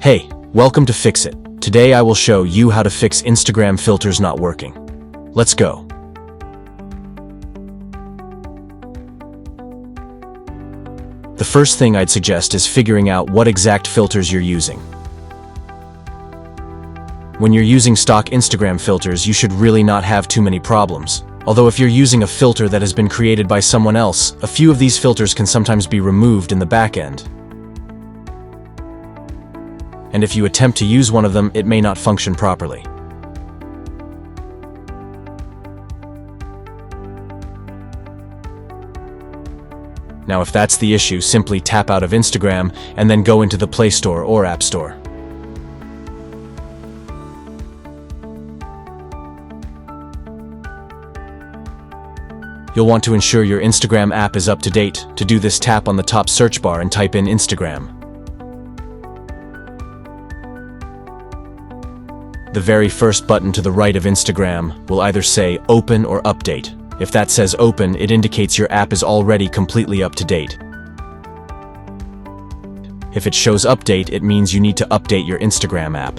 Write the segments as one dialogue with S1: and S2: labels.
S1: Hey, welcome to Fix It. Today I will show you how to fix Instagram filters not working. Let's go. The first thing I'd suggest is figuring out what exact filters you're using. When you're using stock Instagram filters, you should really not have too many problems. Although if you're using a filter that has been created by someone else, a few of these filters can sometimes be removed in the back end. And if you attempt to use one of them, it may not function properly. Now, if that's the issue, simply tap out of Instagram and then go into the Play Store or App Store. You'll want to ensure your Instagram app is up to date. To do this, tap on the top search bar and type in Instagram. The very first button to the right of Instagram will either say Open or Update. If that says Open, it indicates your app is already completely up to date. If it shows Update, it means you need to update your Instagram app.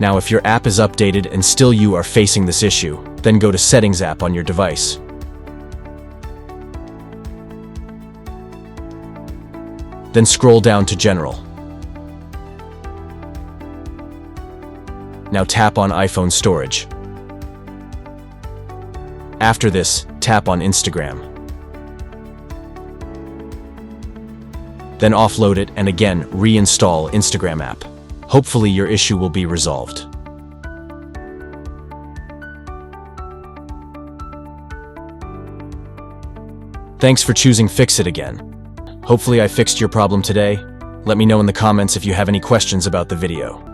S1: Now, if your app is updated and still you are facing this issue, then go to Settings app on your device. Then scroll down to General. Now tap on iPhone storage. After this, tap on Instagram. Then offload it and again reinstall Instagram app. Hopefully your issue will be resolved. Thanks for choosing Fix It again. Hopefully I fixed your problem today. Let me know in the comments if you have any questions about the video.